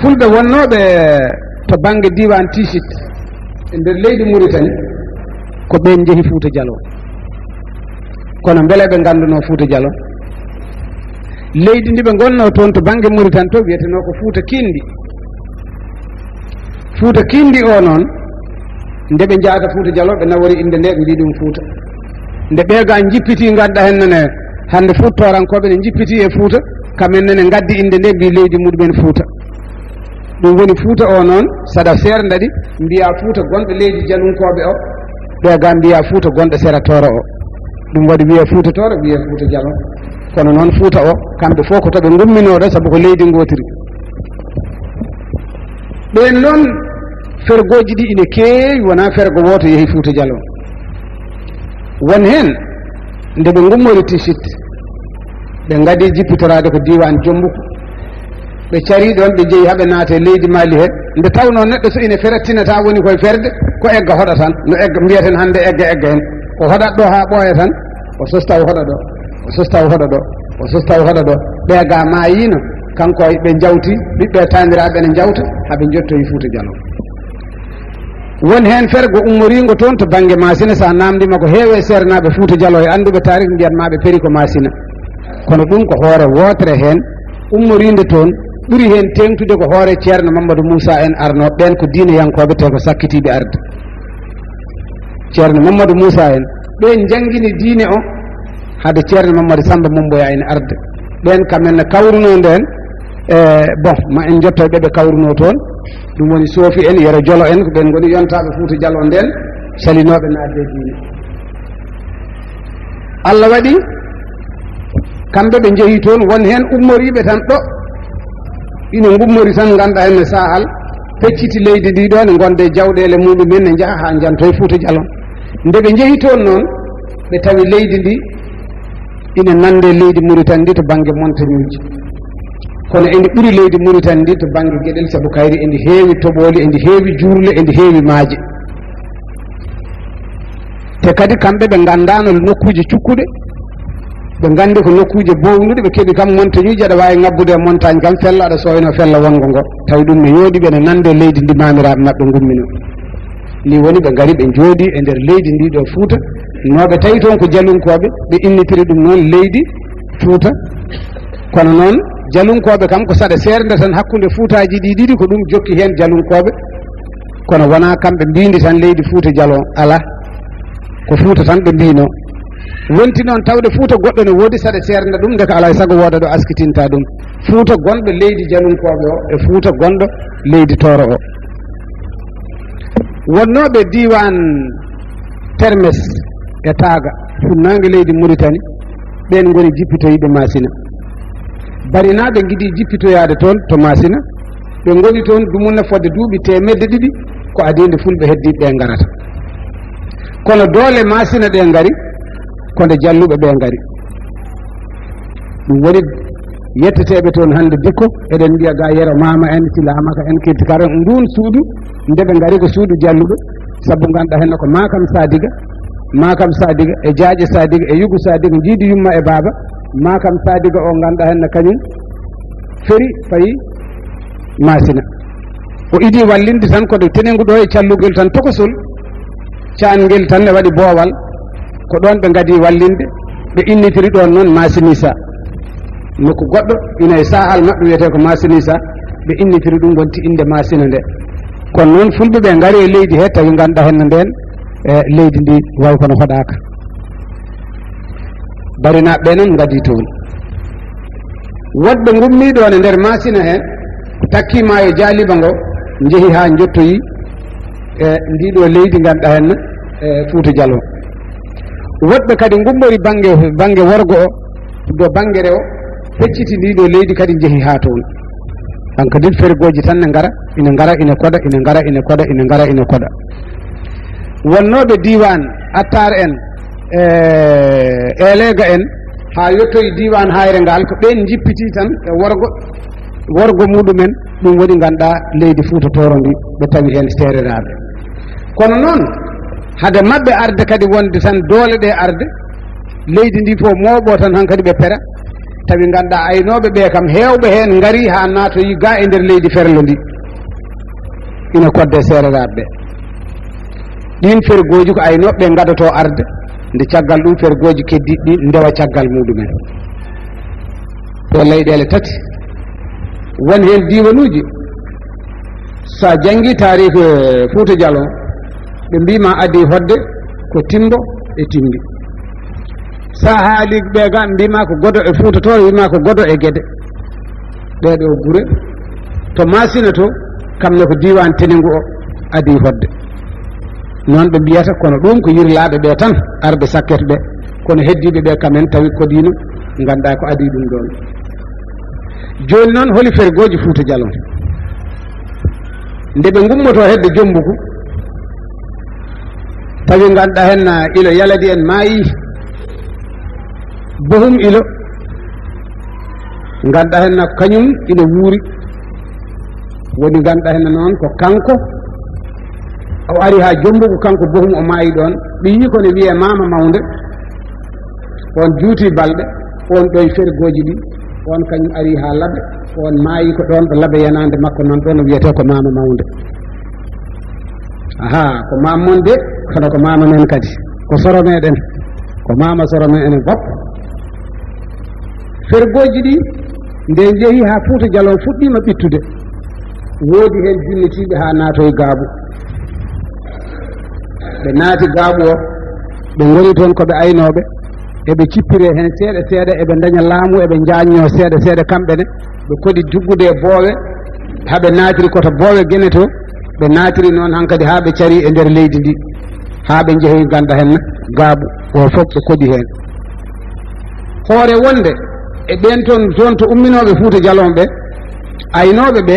fulɓe wonnoɓe to banggue diwan tisit e nder leydi Mauritanie ko ɓen jeehi Fouta Djalo kono beele ɓe ganduno Fouta Djalo leydi ndi ɓe gonno toon to banggue Mauritanie to wiyeteno ko Fouta Kindi. Fouta Kindi o noon nde ɓe jaata Fouta Djalo ɓe nawori inde nde ɓe mbi ɗum Fouta nde ɓeega jippiti gadda hennene hande futtorankoɓe ne jippiti e Fouta kamennene gaddi inde nde mbi leydi muɗumen Fouta ɗum woni Fouta o noon saɗa serda ɗi mbiya Fouta gonɗo leydi jalunkoɓe o ɓeega mbiya Fouta gonɗo sera Toro o ɗum waɗi wiye Fouta Toro wiye Fouta Djalo kono noon Fouta o kamɓe fof ko toɓe gumminoɗo saabu ko leydi gotiri. ɓen noon fergoji ɗi ine keewi wona fergo woto yeehi Fouta Djalo won hen nde ɓe gummori tisit ɓe gadi jippitorade ko diwan Jombuko ɓe cari ɗon ɓe jeeyi haaɓe naate leydi Mali he nde tawno neɗɗo so ine ferettinata woni koye ferde ko egga hoɗa tan no egga mbiyeten hande egga hen o hoɗat ɗo ha ɓooya tan o sosta o hoɗa ɗo o sosta o hoɗa ɗo o sosta o hoɗa ɗo ɓeega mayino kanko ɓe jawti ɓiɓɓe taniraɓe ne jawta haaɓe jottoyi Fouta Djalo. won hen fergo ummorigo toon to banggue Masina sa namdima ko heewe sernaɓe Fouta Djalo e anduɓe tarik mbiyatmaɓe péri ko Masina kono ɗum ko hoore wotere hen ummorinde toon ɓuuri hen tengtude ko hoore ceerno Mamadou Moussa en arno ɓen ko diine yankoɓe te ko sakkitiɓe arde ceerno Mamadou Moussa en ɓen jangguini diine o haade ceerno Mamadou Samba Mumboya en arde ɓen kamenne kawruno nden bon ma en jottoɓe ɓe kawruno toon ɗum woni Sofi en Yero Jolo en ko ɓen goni yontaɓe Fouta Djalo nden salinoɓe naatde diine. Allah waɗi kamɓe ɓe jeehi toon won hen ummoriɓe tan ɗo ina gummori tan ganduɗa henne sahal pecciti leydi ndi ɗo ne gonde jawɗele muɗumen ne jaaha ha jantoye Fouta Djalo nde ɓe jeehi toon noon ɓe tawi leydi ndi ina nande leydi Mauritanie ndi to banggue montagne uji kono endi ɓuuri leydi Mauritanie ndi to banggue gueɗel saabu kayri endi heewi toɓoli endi heewi jurle endi heewi maaje te kadi kamɓe ɓe gandano nokkuji cukkuɗe ɓe gandi ko nokkuji bownuɗe ɓe keeɓi kam montagne uji aɗa wawi ngabbude e montagne kam fella aɗa sowino fella wongo ngo tawi ɗum ne yooɗiɓe ne nande leydi ndi mamiraɓe mabɓe gummino ni woni ɓe gari ɓe jooɗi e nder leydi ndi ɗo Fouta noɓe tawi toon ko jalunkoɓe ɓe innitiri ɗum noon leydi Fouta kono noon jalunkoɓe kam ko saɗa serde tan hakkude Foutaji ɗi ɗiɗi ko ɗum jokki hen jalunkoɓe kono wona kamɓe mbindi tan leydi Fouta Djalo ala ko Fouta tan ɓe mbino wonti noon tawde Fouta goɗɗo ne woodi saɗa serde ɗum nde ko alay saago wooda ɗo askitinta ɗum Fouta gonɗo leydi jalunkoɓe o e Fouta gonɗo leydi Toro o wonnoɓe diwan Termes e Taaga funnague leydi Mauritanie ɓen goni jippitoyiɓe Masina barinaɓe giidi jippitoyade toon to Masina ɓe goni toon dumunna fodde duuɓi temedde ɗiɗi ko adinde fulɓe heddiɓe ɓe garata kono doole Masina ɗe gari konde jalluɓe ɓe gari ɗum woni yetteteɓe toon hande bikko eɗen mbiya ga Yero Mama en Silamaka en Kirtikara ndun suudu ndeɓe gari ko suudu jalluɓe saabu ganduɗa henna ko Makam Sadiga e Jaaƴe Sadiga e Yugu Sadiga jiidi yumma e baaba Makam Sadiga o ganduɗa henna kañum feri fayi Masina o idi wallinde tan koɗo tenengu ɗo e callugel tan tokosol cangel tan ne waɗi boowal ko ɗon ɓe gadi wallinde ɓe innitiri ɗon noon Masinisa nokku goɗɗo ina e sahal maɓɓe wiyete ko Masinisa ɓe innitiri ɗum gonti inde Masina nde kono noon fulɓe ɓe gari e leydi he tawi ganduɗa henna nden leydi ndi way kono hoɗaka barinaɓe ɓe noon gadi toon woɗɓe gummiɗon e nder Masina hen takkima e jaaliba ngo jeehi ha jottoyi e ndiɗo leydi ganduɗa henna e Fouta Djalo woɗɓe kadi gummori banggue worgo o do banggue rewo fecciti ndiɗo leydi kadi jeehi ha toon hanko din fergoji tan ne gara ina koɗa ina koɗa wonnoɓe diwan Attar en Elega en ha yottoyi diwan hayre ngal ko ɓen jippiti tan e worgo muɗumen ɗum woni ganduɗa leydi Fouta Toro ndi ɓe tawi hen sereraɓe kono noon hade mabɓe arde kadi wonde tan doole ɗe arde leydi ndi fof mooɓo tan hankadi ɓe pera tawi ganduɗa aynoɓe ɓe kam hewɓe hen gaari ha naatoyi ga e nder leydi ferlo ndi ina kodde seereraɓe ɓe ɗin fergoji ko aynoɓe ɓe gadoto arde nde caggal ɗum fergoji keddiɗi ɗi ndewa caggal muɗumen ɗo leyɗele tati won hen diwanuji sa jangi tarique Fouta Djallon ɓe mbima adi hodde ko timbo e timbi sa haali ɓe ga mbima ko godo e Fouta to wima ko godo e gueɗe ɗeɗo guure to masina to kamne ko diwan teningu o adi hodde noon ɓe mbiyata kono ɗum ko yirlaɓe ɓe tan arɓe sakket ɓe kono heddiɓe ɓe kamen tawi kodino ganduɗa ko adi ɗum ɗon joni noon holi fergoji Fouta Djallon nde ɓe gummoto hedde Jombuku tawi ganduɗa hen ilo Yaladi en maayi bohum ilo ganduɗa hen kañum ina wuuri woni ganduɗa hen noon ko kanko o ari ha Jombuku kanko bohum o maayi ɗon ɓe yi kono wiye mama mawde on juuti balɗe on ɗo e fergoji ɗi on kañum ari ha Laɓe on maayi ko ɗon ɗo Laɓe yanande makko noon ɗon wiyete ko mama mawde aha ko mamon de kono ko mama men kadi ko soro meɗen ko mama soro meɗen fof fergoji ɗi nde jeehi ha Fouta Djallon fuɗɗima ɓittude woodi hen jinnitiɓe ha naatoye Gaabu ɓe naati Gaabu o ɓe goni toon koɓe aynoɓe eɓe cippire hen seeɗa seeɗa eɓe daña laamu eɓe jañño seeɗa seeɗa kamɓene ɓe kodi juggude e boowe haɓe naatiri koto boowe guene to ɓe naatiri noon hankkadi ha ɓe cari e nder leydi ndi ha ɓe jeehi ganda hen Gaabu o fof ɓe kodi hen hoore wonde e ɓen toon to umminoɓe Fouta Djallon ɓe aynoɓe ɓe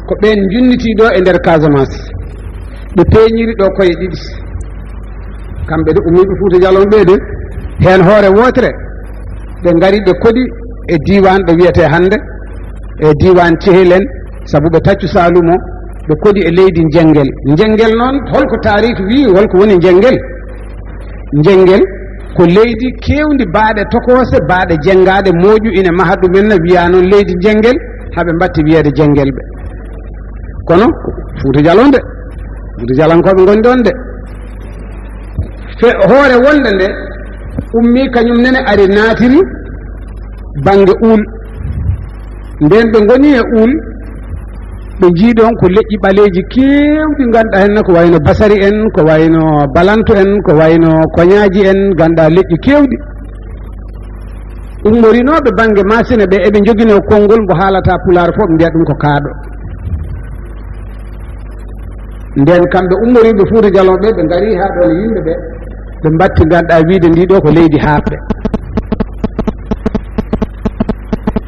ko ɓen junnitiɗo e nder Casamance ɓe peeñiri ɗo koye ɗiɗi kamɓe de ummiɓe Fouta Djallon ɓe de hen hoore wotere ɓe gari ɓe kodi e diwan ɓe wiyete hande e diwan Cehelen saabu ɓe taccu Saloum o ɓe kodi e leydi Jengel Jengel noon holko tarihi wi holko woni Jengel Jengel ko leydi kewdi baaɗe tokose baaɗe jengaɗe moƴu ina maha ɗumen wiya noon leydi Jengel haɓe mbatti wiyede Jengel ɓe kono Fouta Djallon de Fouta Djallankoɓe goni ɗon de hoore wonde nde ummi kañum nene ari naatiri banggue uul nden ɓe goni e uul ɓe jiiɗon ko leƴƴi ɓaleji kewɗi ganduɗa hen ko wayno basari en ko wayno balantu en ko wayno koñaji en ganduɗa leƴƴi kewɗi ummorinoɓe banggue masine ɓe eɓe joguino konngol ngo haalata Pulaar fof ɓe mbiya ɗum ko kaaɗo nden kamɓe ummoriɓe Fouta Djallon ɓe ɓe gari ha ɗon yimɓeɓe ɓe mbatti ganduɗa wiide ndiɗo ko leydi haɓɓe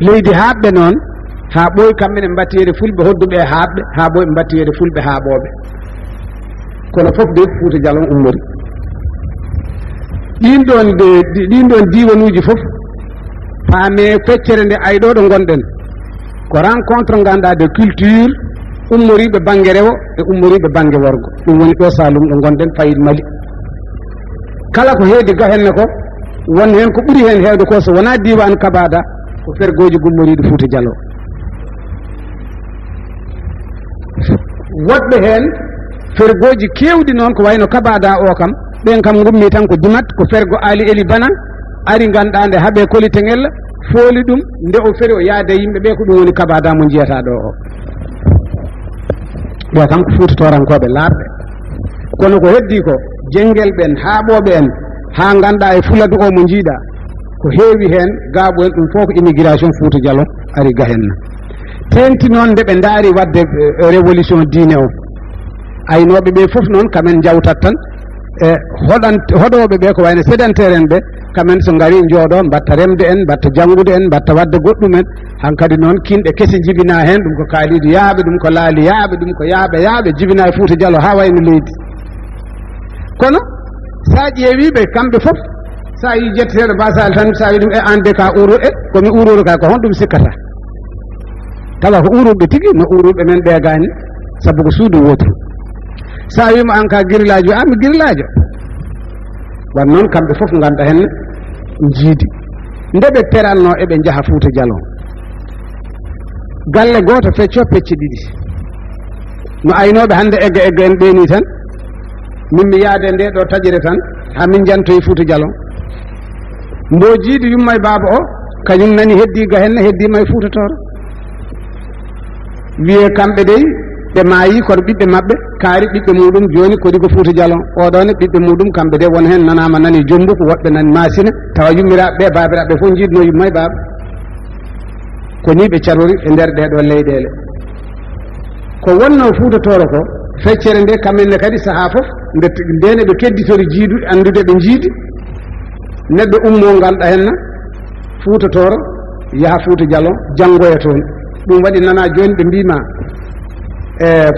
leydi haɓɓe noon ha ɓooyi kamɓe ne mbatti wiyede fulɓe hodduɓe e haɓɓe ha ɓooyi ɓe mbatti wiyede fulɓe haaɓoɓe kono fof de Fouta Djallon ummori ɗin ɗon diwanuji fof paame feccere nde ayɗo ɗo gonɗen ko rencontre ganduɗa de culture ummoriɓe banggue rewo e ummoriɓe banggue worgo ɗum woni ɗo Saloum ɗo gonɗen Fayid Mali kala ko heedi ga henne ko won hen ko ɓuuri hen hewde ko so wona diwan Kabada ko fergoji gummoriɗo Fouta Djallon woɗɓe hen fergoji kewɗi noon ko wayno Kabada o kam ɓen kam gummi tan ko Dimat ko fergo Ali Eli Bana ari ganduɗa nde haaɓe Kolitengel fooli ɗum nde o feri o yaade yimɓe ɓe ko ɗum woni Kabada mo jiyata ɗo o ɓe kam ko Fouta torankoɓe laaɓɓe kono ko heddi ko Jengel ɓen haaɓoɓe en ha ganduɗa e Fuladu o mo jiiɗa ko heewi hen Gaabu en ɗum fof ko immigration Fouta Djallon ari ga henna tenti noon nde ɓe daari wadde révolution diine o aynoɓe ɓe fof noon kamen jawtat tan e hoɗoɓe ɓe ko wayno sédentaire en ɓe kamen so ngari jooɗo mbatta remde en mbatta janngude en mbatta wadde goɗɗumen hankkadi noon kinɗe kese jibina hen ɗum ko kaaliidi yaaɓe ɗum ko laali yaaɓe ɗum ko yaaɓe jibina e Fouta Djallon ha wayno leydi kono sa ƴeewiɓe kamɓe fof sa yi jetteteɗo basal tan sa wi ɗum e ande ka uro e komi ururu ka ko honɗum sikkata tawa ko uruɓe tigui no uruɓe men ɓe gani saabu ko suudu wotru sa wima an ka guirillajo mi guirillajo wan noon kamɓe fof ganda hen jiidi nde ɓe peranno eɓe njaha Fuuta Jalon galle gooto fecco pecce ɗiɗi no aynooɓe hannde egga en ɓeeni tan min mi yaade nde ɗo taƴire tan haa min jantoyi Fuuta Jalon mboojiido yumma e baaba o kañum nani heddii ga henne heddiima e Fuuta Tooro wiye kamɓe dey ɓe maayii kono ɓiɓɓe maɓɓe kaari ɓiɓɓe muɗum jooni kodi ko Fuuta Jalon oɗone ɓiɓɓe muɗum kamɓe de won heen nanaama nani Jombuko woɓɓe nani Maasina tawa yummiraɓe ɓe baabiraɓe fof jiiɗno yumma e baaba ko ni ɓe carori e nder ɗeɗo leyɗele ko wonno Fuuta Tooro ko feccere nde kamenne kadi sahaa fof ndene ɓe kedditori jiidude anndude ɓe jiidi neɗɗo ummo nganɗa henna Fuuta Tooro yaha Fuuta Jalon janngoya toon ɗum waɗi nana jooni ɓe mbima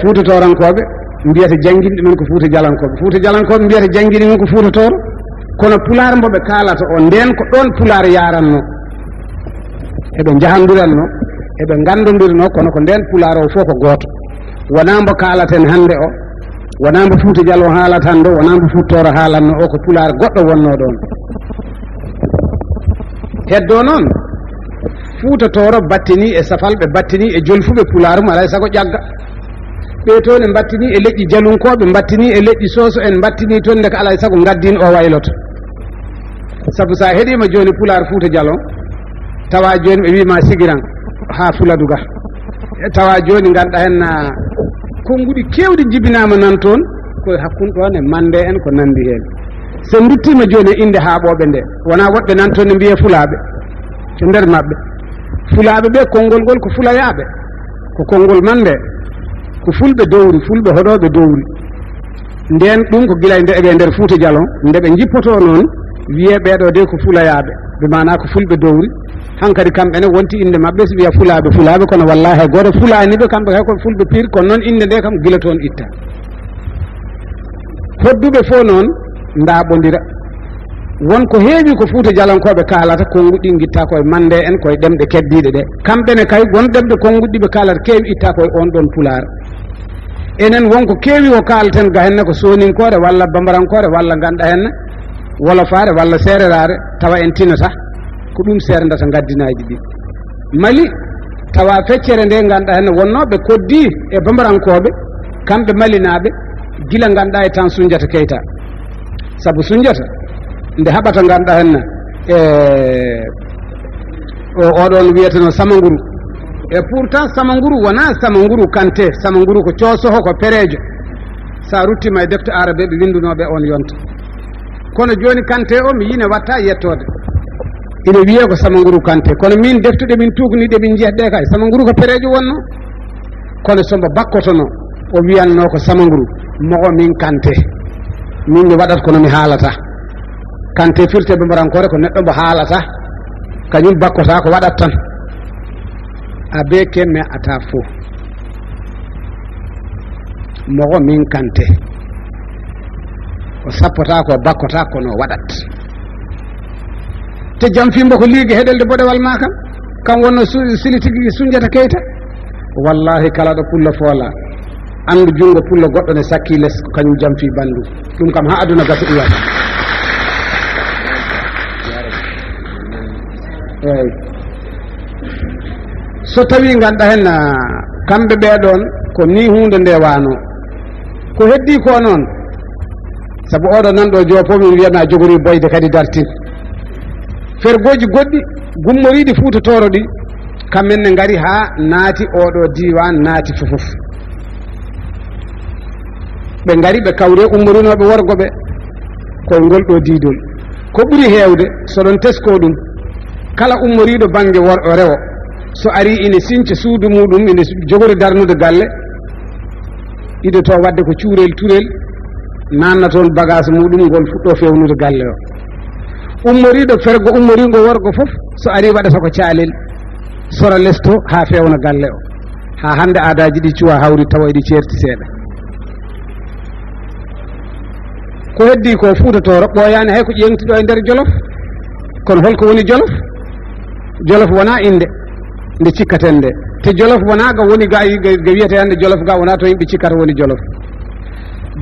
Fuuta Toorankoɓe mbiyata jangguinɗe men ko Fuuta Jalankoɓe Fuuta Jalankoɓe mbiyata jangguini men ko Fuuta Tooro kono pulaar mboɓe kaalata o nden ko ɗon pulaar yaranno eɓe jahanduranno eɓe gandodirno kono ko nden pulaar o fof ko gooto wona mbo kaalaten hannde o wona mbo Fuuta Jalon haalata hannde o wona mbo Fuuta Tooro haalanno o ko pulaar goɗɗo wonno ɗon heddo noon Fuuta Tooro battini e safalɓe battini e jolfuɓe pulaar mum alay sago ƴagga ɓe toon e battini e leƴƴi jalunkoɓe battini e leƴƴi sooso en battini toon nde ko alay sago gaddin o wayloto sabu sa heeɗima joni pulaar Fuuta Jalon tawa joni ɓe wima sigiran ha Fuladu ga tawa joni ganduɗa hen konnguɗi kewɗi jibinama nan toon koye hakkude ɗon e Mande en ko nandi hen so duttima joni e inde haaɓoɓe nde wona woɓɓe nan toon ne mbiye Fulaaɓe e nder mabɓe Fulaaɓe ɓe konngol ngol ko Fulayaɓe ko konngol Mande ko fulɓe dowri fulɓe hoɗoɓe dowri nden ɗum ko gila nde eɓe nder Fuuta Jalon nde ɓe jippoto noon wiye ɓeɗo de ko Fulayaɓe ɓe mana ko fulɓe dowri hankkadi kamɓene wonti inde mabɓe so wiya Fulaaɓe kono wallahi goto fulaniɓe kamɓe hay ko fulɓe pire kono noon inde nde kam gila toon itta hodduɓe fof noon ndaaɓodira wonko heewi ko Fuuta Jalankoɓe kaalata konnguɗi guitta koye Mande en koye ɗemɗe keddiɗe ɗe kamɓene kay won ɗemɗe konnguɗi ɓe kaalata keewi itta koye on ɗon pulaar enen wonko keewi o kaalaten ga henne ko soninkore walla bambarankore walla ganduɗa henne wolofare walla seererare tawa en tinata ko ɗum seerdata gaddinaji ɗi Mali tawa feccere nde ganduɗa henne wonnoɓe koddi e bambarankoɓe kamɓe malinaɓe gila ganduɗa e temps Soundiata Keita saabu Soundiata nde haɓata ganduɗa henna oɗon wiyeteno Samanguru e pourtant Samanguru wona Samanguru Kanté Samanguru ko coosoho ko perejo sa ruttima e defte arabe ɓe windunoɓe on yonta kono joni Kanté o mi yine watta yettode ina wiye ko Samanguru Kanté kono min deftuɗe min tugniɗe min jeeɗɗe kay Samanguru ko perejo wonno kono sombo bakkotono o wiyanno ko Samanguru mogo min Kanté min mi waɗat kono mi haalata Kanté firte bambarankore ko neɗɗo mbo haalata kañum bakkota ko waɗat tan abe kemme ata fof mogo min Kanté o sappota ko bakkota kono waɗat te jam fimbo ko liigi heɗelde boɗewal ma kam wonno sili tigi Soundiata Keita wallahi kala ɗo pulla foola andu jungo pulla goɗɗo ne sakki less ko kañum jam fi bandu ɗum kam ha aduna gasa ɗuwata eyyi so tawi ganduɗa hen kamɓe ɓeɗon ko ni hunde nde wano ko heddi ko noon saabu oɗo nanɗo jopo min wiyana jogori boyde kadi dartin fergoji goɗɗi gummoriɗi Fuuta Tooro ɗi kamɓenne ngari ha naati oɗo diwan naati fofof ɓe ngari ɓe kawre ummorinoɓe worgoɓe koye ngol ɗo diidol ko ɓuri heewde soɗon tesko ɗum kala ummoriɗo banggue rewo so ari ine sinca suudu muɗum ine jogori darnude galle ido to wadde ko cuurel turel nanna toon bagage muɗum ngol fuɗɗo fewnude galle o ummoriɗo fergo ummorigo worgo fof so ari waɗata ko caalel sora lesto ha fewna galle o ha hande aadaji ɗi cuwa hawri tawa ɗi ceerti seeɗa ko heddi ko Fuuta Tooro ɓooyani hay ko ƴeŋtiɗo e nder Jolof kono holko woni Jolof Jolof wona inde nde cikkaten nde te Jolof wona ga woni ga wiyete hande Jolof ga wona to yimɓe cikkata woni Jolof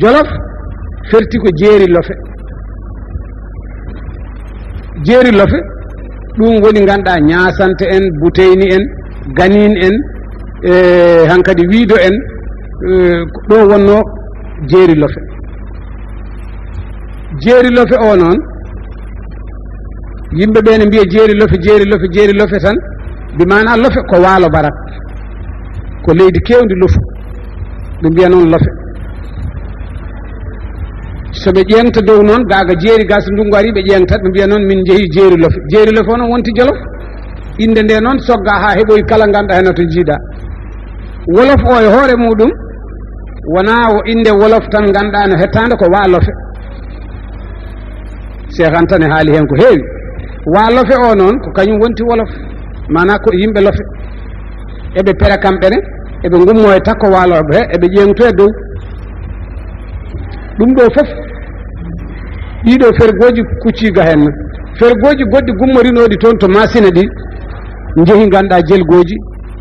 Jolof ferti ko jeeri lofe ɗum woni ganduɗa ñasante en buteyni en ganin en hankadi wiido en ɗo wonno jeeri lofe o noon yimɓe ɓe ne mbiya jeeri lofe tan bi mana lofe ko waalo barak ko leydi kewndi lofu ɓe mbiya noon lofe so ɓe ƴeŋta dow noon gaga jeeri ga so ndungu ari ɓe ƴeŋtat ɓe mbiya noon min jeehi jeeri lofe o noon wonti Jolof inde nde noon sogga ha heɓoyi kala ganduɗa hen to jiiɗa wolof o e hoore muɗum wona o inde wolof tan ganduɗa no hettande ko wa lofe Cheikh Anta ne haali hen ko heewi wa lofe o noon ko kañum wonti wolof mana ko yimɓe lofe eɓe pere kamɓene eɓe gummo e takko waloɓe he eɓe ƴeŋto e dow ɗum ɗo fof ɗiɗo fergoji kucciga hen fergoji goɗɗi gummorinoɗi toon to masina ɗi jeehi ganduɗa jelgoji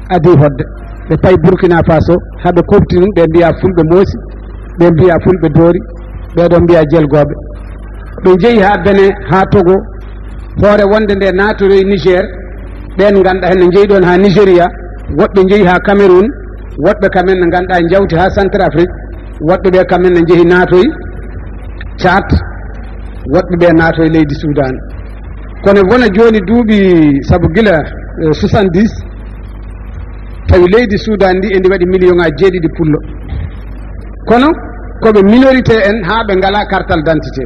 adi hodde ɓe payi Burkina Faso haɓe kofti ɗum ɓe mbiya fulɓe moosi ɓe mbiya fulɓe doori ɓeɗon mbiya jelgoɓe ɓe jeehi ha Benin ha Togo hoore wonde nde natoroy Niger ɓen ganduɗa hen ne jeeyi ɗon ha Nigéria woɓɓe jeeyi ha Cameroun woɓɓe kamen ne ganduɗa jawti ha Centrafrique woɓɓe ɓe kamen ne jeehi natoyi Tchad woɓɓe ɓe natoye leydi Soudan kono wona joni duuɓi saabu gila 70 tawi leydi Soudan ndi e ndi waɗi million ngaji 7 pullo kono koɓe minorité en ha ɓe ngala carte d'identité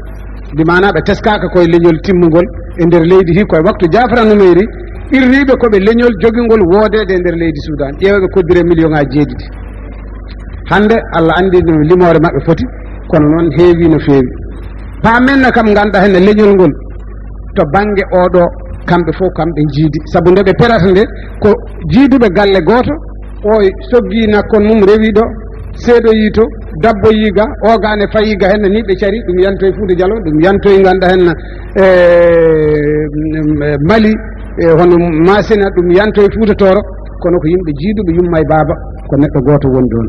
di mana ɓe teskaka koye leñol timmugol e nder leydi hi koye waktu Jafra Numeri irriɓe koɓe leñol jogingol woodede e nder leydi Soudan ƴeeweɓe koddire million ngaji 7 hande Allah andi no limore mabɓe foti kono noon heewi no feewi pamenna kam ganduɗa hen leñol ngol to banggue oɗo kamɓe fof kamɓe jiidi saabu nde ɓe perata nde ko jiiduɓe galle goto o soggi nakkon mum rewi ɗo seeɗoyi to dabboyiga ogane fayiga hen ni ɓe cari ɗum yantoye Fouta Dialo ɗum yantoye ganduɗa hen Mali hono Masina ɗum yantoye Fouta Toro kono ko yimɓe jiiduɓe yumma e baaba ko neɗɗo goto woni ɗon